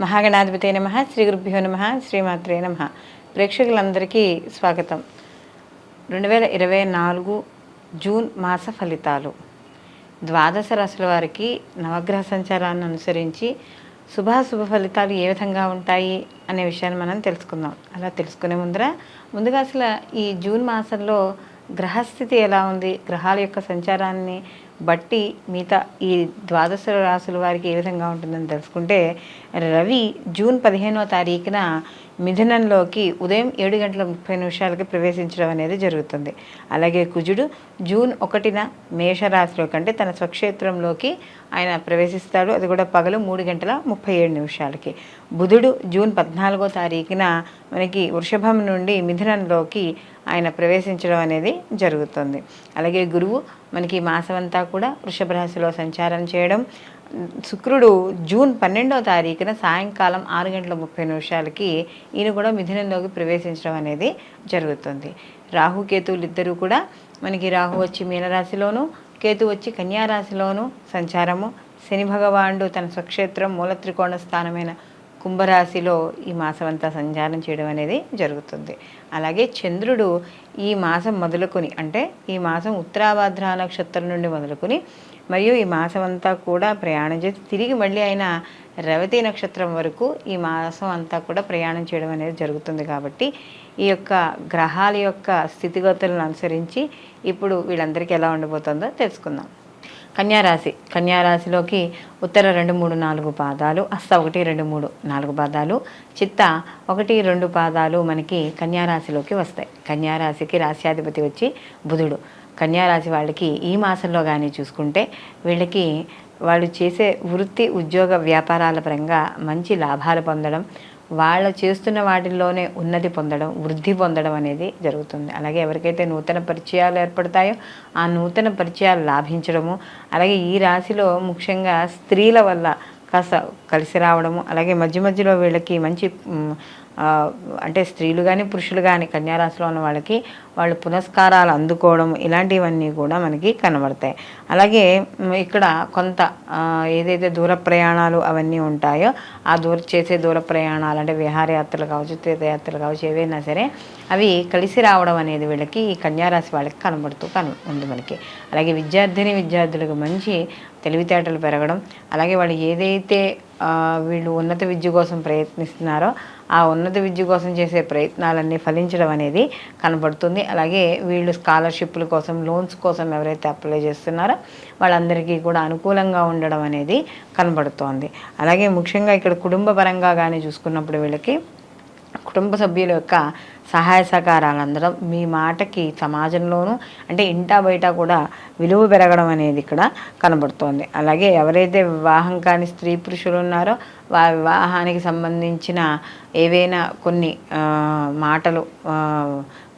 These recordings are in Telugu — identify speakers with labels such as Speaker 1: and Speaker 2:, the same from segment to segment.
Speaker 1: మహాగణాధిపతే నమః. శ్రీ గురుభ్యో నమః. శ్రీమాత్రే నమః. ప్రేక్షకులందరికీ స్వాగతం. 2024 జూన్ మాస ఫలితాలు. ద్వాదశ రాశుల వారికి నవగ్రహ సంచారాన్ని అనుసరించి శుభాశుభ ఫలితాలు ఏ విధంగా ఉంటాయి అనే విషయాన్ని మనం తెలుసుకుందాం. అలా తెలుసుకునే ముందుగా అసలు ఈ జూన్ మాసంలో గ్రహస్థితి ఎలా ఉంది, గ్రహాల యొక్క సంచారాన్ని బట్టి మిగతా ఈ ద్వాదశ రాశుల వారికి ఏ విధంగా ఉంటుందని తెలుసుకుంటే, రవి జూన్ 15వ తారీఖున మిథునంలోకి ఉదయం 7:30 ప్రవేశించడం అనేది జరుగుతుంది. అలాగే కుజుడు జూన్ 1న మేషరాశిలోకి అంటే తన స్వక్షేత్రంలోకి ఆయన ప్రవేశిస్తాడు. అది కూడా పగలు 3:37. బుధుడు జూన్ 14వ తారీఖున మనకి వృషభం నుండి మిథునంలోకి ఆయన ప్రవేశించడం అనేది జరుగుతుంది. అలాగే గురువు మనకి మాసమంతా కూడా వృషభ రాశిలో సంచారం చేయడం. శుక్రుడు జూన్ 12వ తారీఖున సాయంకాలం 6:30 ఈయన కూడా మిథునంలోకి ప్రవేశించడం అనేది జరుగుతుంది. రాహుకేతువులు ఇద్దరు కూడా మనకి రాహు వచ్చి మీనరాశిలోను, కేతు వచ్చి కన్యారాశిలోను సంచారము. శని భగవానుడు తన స్వక్షేత్రం మూల త్రికోణ స్థానమైన కుంభరాశిలో ఈ మాసం అంతా సంచారం చేయడం అనేది జరుగుతుంది. అలాగే చంద్రుడు ఈ మాసం మొదలుకొని అంటే ఈ మాసం ఉత్తరాభాద్ర నక్షత్రం నుండి మొదలుకొని మరియు ఈ మాసం అంతా కూడా ప్రయాణం చేసి తిరిగి మళ్ళీ ఆయన రేవతి నక్షత్రం వరకు ఈ మాసం అంతా కూడా ప్రయాణం చేయడం అనేది జరుగుతుంది. కాబట్టి ఈ యొక్క గ్రహాల యొక్క స్థితిగతులను అనుసరించి ఇప్పుడు వీళ్ళందరికీ ఎలా ఉండబోతుందో తెలుసుకుందాం. కన్యారాశిలోకి ఉత్తర 2, 3, 4 పాదాలు, హస్త 1, 2, 3, 4 పాదాలు, చిత్త 1, 2 పాదాలు మనకి కన్యారాశిలోకి వస్తాయి. కన్యారాశికి రాశ్యాధిపతి వచ్చి బుధుడు. కన్యారాశి వాళ్ళకి ఈ మాసంలో కానీ చూసుకుంటే వీళ్ళకి వాళ్ళు చేసే వృత్తి ఉద్యోగ వ్యాపారాల పరంగా మంచి లాభాలు పొందడం, వాళ్ళు చేస్తున్న వాటిల్లోనే ఉన్నతి పొందడం, వృద్ధి పొందడం అనేది జరుగుతుంది. అలాగే ఎవరికైతే నూతన పరిచయాలు ఏర్పడతాయో ఆ నూతన పరిచయాలు లాభించడము, అలాగే ఈ రాశిలో ముఖ్యంగా స్త్రీల వల్ల కాస్త కలిసి రావడము, అలాగే మధ్యలో వీళ్ళకి మంచి అంటే స్త్రీలు కానీ పురుషులు కానీ కన్యారాశిలో ఉన్న వాళ్ళకి వాళ్ళు పునస్కారాలు అందుకోవడం ఇలాంటివన్నీ కూడా మనకి కనబడతాయి. అలాగే ఇక్కడ కొంత ఏదైతే దూర ప్రయాణాలు అవన్నీ ఉంటాయో ఆ చేసే దూర ప్రయాణాలు అంటే విహారయాత్రలు కావచ్చు, తీర్థయాత్రలు కావచ్చు, ఏవైనా సరే అవి కలిసి రావడం అనేది వీళ్ళకి ఈ కన్యారాశి వాళ్ళకి ఉంది మనకి. అలాగే విద్యార్థులకు మంచి తెలివితేటలు పెరగడం, అలాగే వాళ్ళు ఏదైతే వీళ్ళు ఉన్నత విద్య కోసం ప్రయత్నిస్తున్నారో ఆ ఉన్నత విద్య కోసం చేసే ప్రయత్నాలన్నీ ఫలించడం అనేది కనబడుతుంది. అలాగే వీళ్ళు స్కాలర్షిప్ల కోసం, లోన్స్ కోసం ఎవరైతే అప్లై చేస్తున్నారో వాళ్ళందరికీ కూడా అనుకూలంగా ఉండడం అనేది కనబడుతోంది. అలాగే ముఖ్యంగా ఇక్కడ కుటుంబ పరంగా కానీ చూసుకున్నప్పుడు వీళ్ళకి కుటుంబ సభ్యుల యొక్క సహాయ సహకారాలు అందడం, మీ మాటకి సమాజంలోనూ అంటే ఇంటా బయట కూడా విలువ పెరగడం అనేది ఇక్కడ కనబడుతోంది. అలాగే ఎవరైతే వివాహం కాని స్త్రీ పురుషులు ఉన్నారో వివాహానికి సంబంధించిన ఏవైనా కొన్ని మాటలు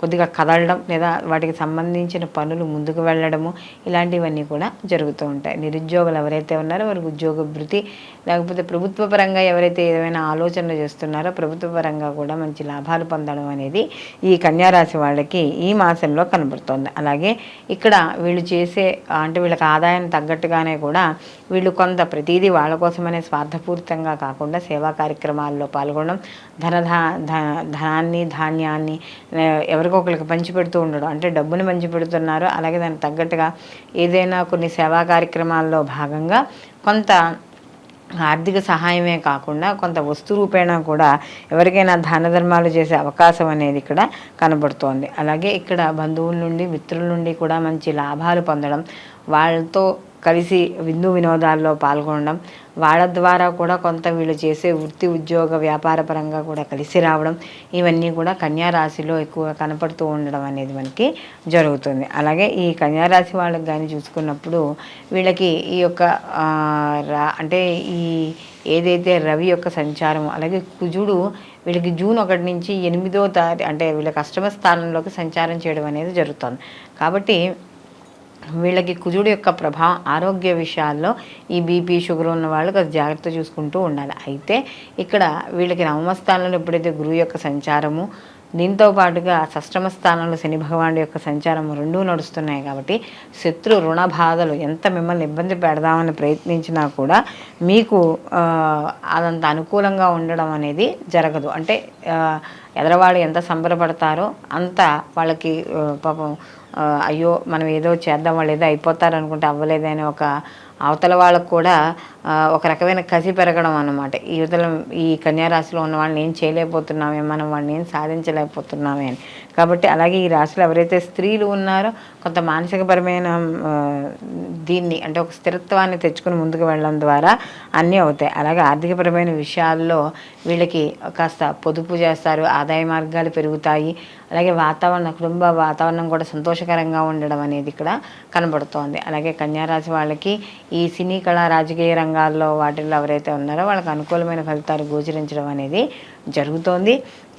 Speaker 1: కొద్దిగా కదలడం లేదా వాటికి సంబంధించిన పనులు ముందుకు వెళ్ళడము ఇలాంటివన్నీ కూడా జరుగుతూ ఉంటాయి. నిరుద్యోగులు ఎవరైతే ఉన్నారో వారికి ఉద్యోగ భృతి, లేకపోతే ప్రభుత్వ పరంగా ఎవరైతే ఏమైనా ఆలోచనలు చేస్తున్నారో ప్రభుత్వ పరంగా కూడా మంచి లాభాలు పొందడం అనేది ఈ కన్యారాశి వాళ్ళకి ఈ మాసంలో కనబడుతోంది. అలాగే ఇక్కడ వీళ్ళు చేసే అంటే వీళ్ళకి ఆదాయం తగ్గట్టుగానే కూడా వీళ్ళు కొంత ప్రతిదీ వాళ్ళ కోసమనే స్వార్థపూరితంగా కాకుండా సేవా కార్యక్రమాల్లో పాల్గొనడం, ధనాన్ని ధాన్యాన్ని ఎవరికొకరికి పంచిపెడుతూ ఉండడం, అంటే డబ్బుని పంచిపెడుతున్నారు. అలాగే దానికి తగ్గట్టుగా ఏదైనా కొన్ని సేవా కార్యక్రమాల్లో భాగంగా కొంత ఆర్థిక సహాయమే కాకుండా కొంత వస్తు రూపేణా కూడా ఎవరికైనా దాన ధర్మాలు చేసే అవకాశం అనేది ఇక్కడ కనబడుతోంది. అలాగే ఇక్కడ బంధువుల నుండి మిత్రుల నుండి కూడా మంచి లాభాలు పొందడం, వాళ్ళతో కలిసి విందు వినోదాల్లో పాల్గొనడం, వాళ్ళ ద్వారా కూడా కొంత వీళ్ళు చేసే వృత్తి ఉద్యోగ వ్యాపార పరంగా కూడా కలిసి రావడం ఇవన్నీ కూడా కన్యారాశిలో ఎక్కువగా కనపడుతూ ఉండడం అనేది మనకి జరుగుతుంది. అలాగే ఈ కన్యారాశి వాళ్ళకి కానీ చూసుకున్నప్పుడు వీళ్ళకి ఈ యొక్క అంటే ఈ ఏదైతే రవి యొక్క సంచారం, అలాగే కుజుడు వీళ్ళకి జూన్ 1 నుంచి 8వ తారీఖు అంటే వీళ్ళకి అష్టమ స్థానంలోకి సంచారం చేయడం అనేది జరుగుతుంది. కాబట్టి వీళ్ళకి కుజుడు యొక్క ప్రభావం ఆరోగ్య విషయాల్లో ఈ బీపీ షుగర్ ఉన్న వాళ్ళు కొంచెం జాగ్రత్త చూసుకుంటూ ఉండాలి. అయితే ఇక్కడ వీళ్ళకి నవమ స్థానంలో ఎప్పుడైతే గురువు యొక్క సంచారము దీంతో పాటుగా షష్టమ స్థానంలో శని భగవానుడి యొక్క సంచారం రెండూ నడుస్తున్నాయి కాబట్టి శత్రు రుణ బాధలు ఎంత మిమ్మల్ని ఇబ్బంది పెడదామని ప్రయత్నించినా కూడా మీకు అదంత అనుకూలంగా ఉండడం అనేది జరగదు. అంటే ఎదరవాళ్ళు ఎంత సంబరపడతారో అంత వాళ్ళకి పాపం అయ్యో మనం ఏదో చేద్దాం, వాళ్ళు ఏదో అయిపోతారు అనుకుంటే అవ్వలేదని ఒక అవతల వాళ్ళకు కూడా ఒక రకమైన కసి పెరగడం అన్నమాట. ఈ కన్యారాశిలో ఉన్న వాళ్ళని ఏం చేయలేకపోతున్నామే, మనం వాళ్ళని ఏం సాధించలేకపోతున్నామే అని. కాబట్టి అలాగే ఈ రాశిలో ఎవరైతే స్త్రీలు ఉన్నారో కొంత మానసికపరమైన దీన్ని అంటే ఒక స్థిరత్వాన్ని తెచ్చుకుని ముందుకు వెళ్ళడం ద్వారా అన్నీ అవుతాయి. అలాగే ఆర్థికపరమైన విషయాల్లో వీళ్ళకి కాస్త పొదుపు చేస్తారు, ఆదాయ మార్గాలు పెరుగుతాయి. అలాగే కుటుంబ వాతావరణం కూడా సంతోషకరంగా ఉండడం అనేది ఇక్కడ కనబడుతోంది. అలాగే కన్యారాశి వాళ్ళకి ఈ సినీ కళా రాజకీయ రంగాల్లో వాటిల్లో ఎవరైతే ఉన్నారో వాళ్ళకి అనుకూలమైన ఫలితాలు గోచరించడం అనేది జరుగుతోంది.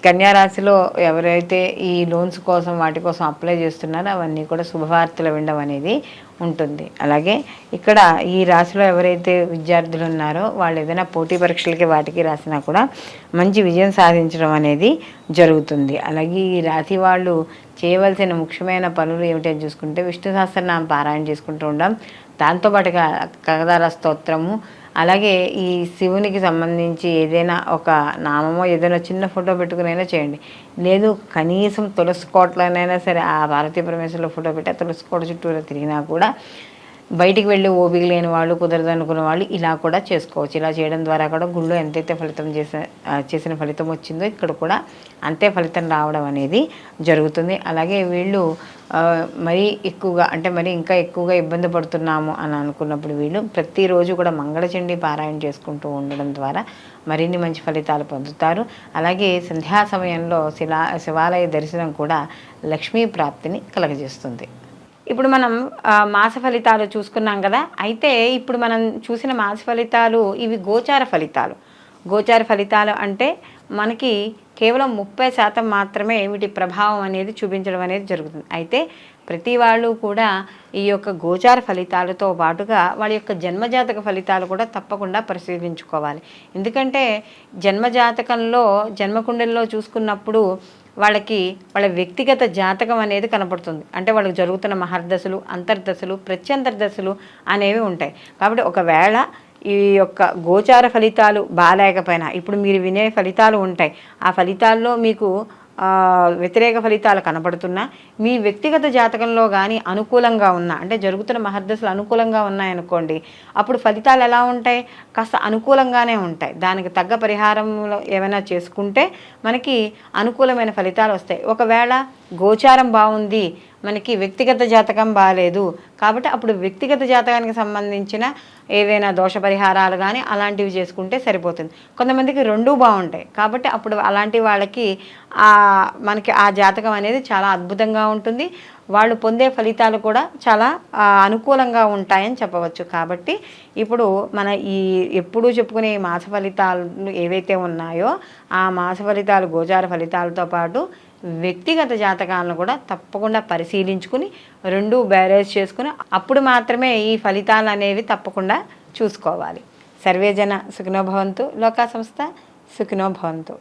Speaker 1: కన్యారాశిలో ఎవరైతే ఈ లోన్స్ కోసం వాటి కోసం అప్లై చేస్తున్నారో అవన్నీ కూడా శుభవార్తలు వినడం అనేది ఉంటుంది. అలాగే ఇక్కడ ఈ రాశిలో ఎవరైతే విద్యార్థులు ఉన్నారో వాళ్ళు ఏదైనా పోటీ పరీక్షలకి వాటికి రాసినా కూడా మంచి విజయం సాధించడం అనేది జరుగుతుంది. అలాగే ఈ రాశి వాళ్ళు చేయవలసిన ముఖ్యమైన పనులు ఏమిటో చూసుకుంటే విష్ణు సహస్రనామం పారాయణ చేసుకుంటూ ఉండడం, దాంతోపాటుగా కనకదార స్తోత్రము, అలాగే ఈ శివునికి సంబంధించి ఏదైనా ఒక నామమో ఏదైనా చిన్న ఫోటో పెట్టుకునైనా చేయండి. లేదు కనీసం తులసి కోటలోనైనా సరే ఆ పార్వతీ పరమేశ్వరుల ఫోటో పెట్టి ఆ తులసి కోట చుట్టూరా తిరిగినా కూడా బయటికి వెళ్ళి ఓపిక లేని వాళ్ళు, కుదరదు అనుకున్న వాళ్ళు ఇలా కూడా చేసుకోవచ్చు. ఇలా చేయడం ద్వారా కూడా గుళ్ళో ఎంతైతే ఫలితం చేసిన ఫలితం వచ్చిందో ఇక్కడ కూడా అంతే ఫలితం రావడం అనేది జరుగుతుంది. అలాగే వీళ్ళు మరీ ఎక్కువగా అంటే మరీ ఇంకా ఎక్కువగా ఇబ్బంది పడుతున్నాము అని అనుకున్నప్పుడు వీళ్ళు ప్రతిరోజు కూడా మంగళచండీ పారాయణ చేసుకుంటూ ఉండడం ద్వారా మరిన్ని మంచి ఫలితాలు పొందుతారు. అలాగే సంధ్యా సమయంలో శివాలయ దర్శనం కూడా లక్ష్మీ ప్రాప్తిని కలగజేస్తుంది. ఇప్పుడు మనం మాస ఫలితాలు చూసుకున్నాం కదా. అయితే ఇప్పుడు మనం చూసిన మాస ఫలితాలు ఇవి గోచార ఫలితాలు. గోచార ఫలితాలు అంటే మనకి కేవలం 30% మాత్రమే వీటి ప్రభావం అనేది చూపించడం అనేది జరుగుతుంది. అయితే ప్రతి వాళ్ళు కూడా ఈ యొక్క గోచార ఫలితాలతో పాటుగా వాళ్ళ యొక్క జన్మజాతక ఫలితాలు కూడా తప్పకుండా పరిశీలించుకోవాలి. ఎందుకంటే జన్మజాతకంలో జన్మకుండలిలో చూసుకున్నప్పుడు వాళ్ళకి వాళ్ళ వ్యక్తిగత జాతకం అనేది కనపడుతుంది. అంటే వాళ్ళకి జరుగుతున్న మహర్దశలు, అంతర్దశలు, ప్రత్యంతర్దశలు అనేవి ఉంటాయి. కాబట్టి ఒకవేళ ఈ యొక్క గోచార ఫలితాలు బాగాలేకపోయినా ఇప్పుడు మీరు వినే ఫలితాలు ఉంటాయి. ఆ ఫలితాల్లో మీకు వ్యతిరేక ఫలితాలు కనబడుతున్నా మీ వ్యక్తిగత జాతకంలో కానీ అనుకూలంగా ఉన్నా అంటే జరుగుతున్న మహర్దశలు అనుకూలంగా ఉన్నాయనుకోండి, అప్పుడు ఫలితాలు ఎలా ఉంటాయి? కాస్త అనుకూలంగానే ఉంటాయి. దానికి తగ్గ పరిహారంలో ఏమైనా చేసుకుంటే మనకి అనుకూలమైన ఫలితాలు వస్తాయి. ఒకవేళ గోచారం బాగుంది, మనకి వ్యక్తిగత జాతకం బాగాలేదు కాబట్టి అప్పుడు వ్యక్తిగత జాతకానికి సంబంధించిన ఏవైనా దోష పరిహారాలు కానీ అలాంటివి చేసుకుంటే సరిపోతుంది. కొంతమందికి రెండూ బాగుంటాయి కాబట్టి అప్పుడు అలాంటి వాళ్ళకి మనకి ఆ జాతకం అనేది చాలా అద్భుతంగా ఉంటుంది. వాళ్ళు పొందే ఫలితాలు కూడా చాలా అనుకూలంగా ఉంటాయని చెప్పవచ్చు. కాబట్టి ఇప్పుడు మన ఈ ఎప్పుడూ చెప్పుకునే మాస ఫలితాలు ఏవైతే ఉన్నాయో ఆ మాస ఫలితాలు గోచార ఫలితాలతో పాటు వ్యక్తిగత జాతకాలను కూడా తప్పకుండా పరిశీలించుకుని రెండూ బ్యారేజ్ చేసుకుని అప్పుడు మాత్రమే ఈ ఫలితాలు అనేవి తప్పకుండా చూసుకోవాలి. సర్వేజన సుఖినో భవంతు, లోకా సంస్థ సుఖినో భవంతు.